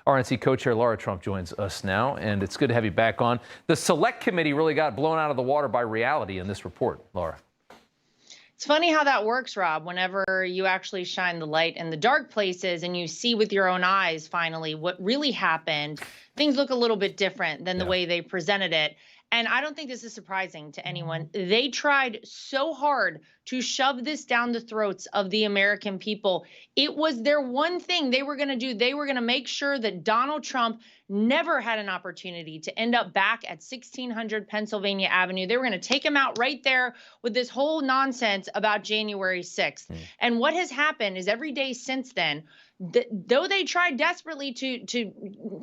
RNC co-chair Lara Trump joins us now, and it's good to have you back on. The Select Committee really got blown out of the water by reality in this report, Lara. It's funny how that works, Rob, whenever you actually shine the light in the dark places and you see with your own eyes, finally, what really happened. Things look a little bit different than the way they presented it. And I don't think this is surprising to anyone. They tried so hard to shove this down the throats of the American people. It was their one thing they were going to do. They were going to make sure that Donald Trump never had an opportunity to end up back at 1600 Pennsylvania Avenue. They were going to take him out right there with this whole nonsense about January 6th. And what has happened is every day since then, though they tried desperately to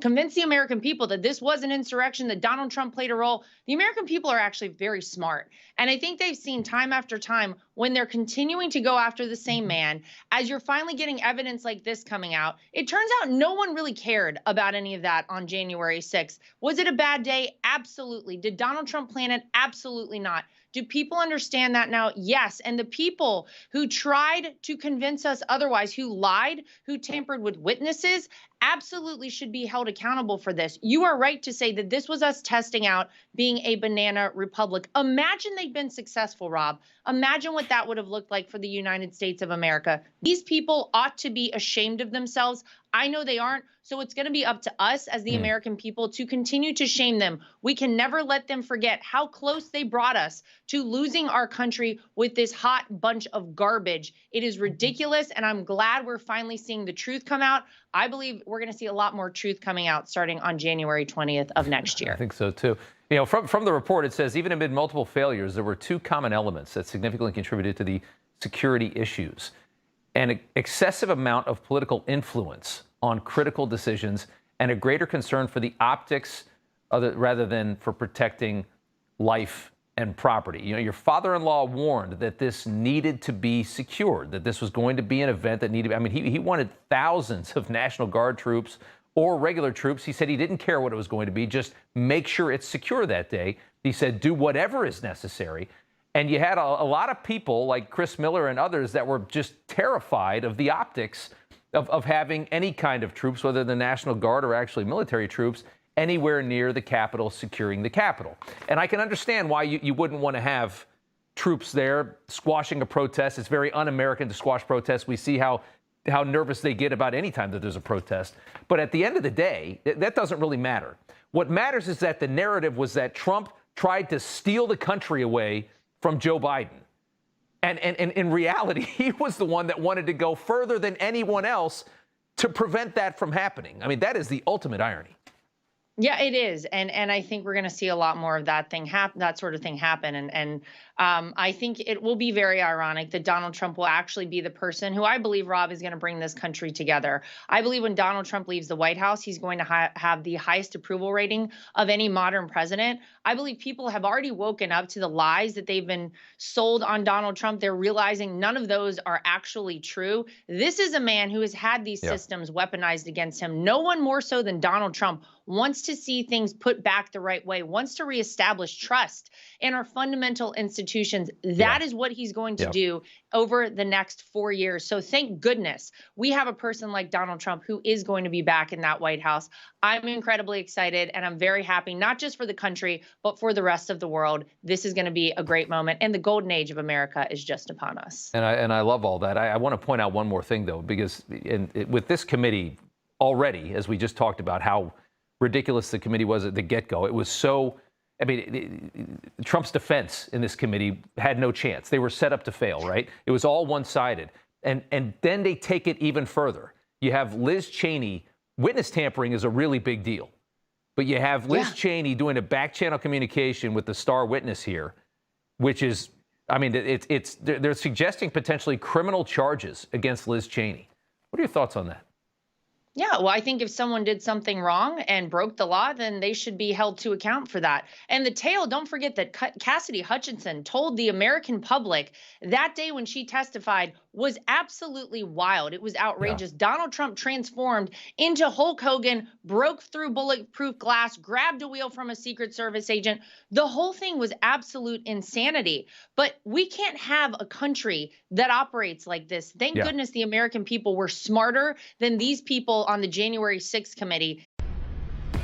convince the American people that this was an insurrection, that Donald Trump played a role, the American people are actually very smart. And I think they've seen time after time when they're continuing to go after the same man, as you're finally getting evidence like this coming out, it turns out no one really cared about any of that on January 6th. Was it a bad day? Absolutely. Did Donald Trump plan it? Absolutely not. Do people understand that now? Yes. And the people who tried to convince us otherwise, who lied, who tampered with witnesses, absolutely should be held accountable for this. You are right to say that this was us testing out being a banana republic. Imagine they'd been successful, Rob. Imagine what that would have looked like for the United States of America. These people ought to be ashamed of themselves. I know they aren't. So it's going to be up to us as the American people to continue to shame them. We can never let them forget how close they brought us to losing our country with this hot bunch of garbage. It is ridiculous, and I'm glad we're finally seeing the truth come out. I believe we're going to see a lot more truth coming out starting on January 20th of next year. I think so, too. You know, from the report, it says even amid multiple failures, there were two common elements that significantly contributed to the security issues: an excessive amount of political influence on critical decisions and a greater concern for the optics rather than for protecting life and property. You know, your father-in-law warned that this needed to be secured, that this was going to be an event that needed, I mean, he wanted thousands of National Guard troops or regular troops. He said he didn't care what it was going to be, just make sure it's secure that day. He said, do whatever is necessary. And you had a lot of people like Chris Miller and others that were just terrified of the optics of having any kind of troops, whether the National Guard or actually military troops, anywhere near the Capitol, securing the Capitol. And I can understand why you wouldn't want to have troops there squashing a protest. It's very un-American to squash protests. We see how nervous they get about any time that there's a protest. But at the end of the day, that doesn't really matter. What matters is that the narrative was that Trump tried to steal the country away from Joe Biden. And in reality, he was the one that wanted to go further than anyone else to prevent that from happening. I mean, that is the ultimate irony. Yeah, it is. And I think we're going to see a lot more of that sort of thing happen. And I think it will be very ironic that Donald Trump will actually be the person who I believe, Rob, is going to bring this country together. I believe when Donald Trump leaves the White House, he's going to have the highest approval rating of any modern president. I believe people have already woken up to the lies that they've been sold on Donald Trump. They're realizing none of those are actually true. This is a man who has had these systems weaponized against him. No one more so than Donald Trump wants to see things put back the right way, wants to reestablish trust in our fundamental institutions. That is what he's going to do over the next 4 years. So thank goodness we have a person like Donald Trump who is going to be back in that White House. I'm incredibly excited, and I'm very happy, not just for the country, but for the rest of the world. This is going to be a great moment, and the golden age of America is just upon us. And I love all that. I want to point out one more thing, though, because with this committee already, as we just talked about, how ridiculous the committee was at the get-go. It was so, I mean, Trump's defense in this committee had no chance. They were set up to fail, right? It was all one-sided. And then they take it even further. You have Liz Cheney. Witness tampering is a really big deal. But you have Liz Cheney doing a back-channel communication with the star witness here, which is, I mean, they're suggesting potentially criminal charges against Liz Cheney. What are your thoughts on that? Yeah, well, I think if someone did something wrong and broke the law, then they should be held to account for that. And the tale, don't forget that Cassidy Hutchinson told the American public that day when she testified was absolutely wild. It was outrageous. Donald Trump transformed into Hulk Hogan, broke through bulletproof glass, grabbed a wheel from a Secret Service agent. The whole thing was absolute insanity. But we can't have a country that operates like this. Thank goodness the American people were smarter than these people on the January 6th committee.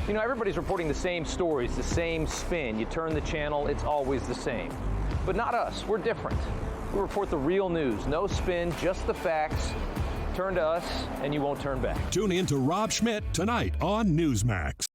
You know, everybody's reporting the same stories, the same spin. You turn the channel, it's always the same. But not us. We're different. We report the real news. No spin, just the facts. Turn to us, and you won't turn back. Tune in to Rob Schmitt Tonight on Newsmax.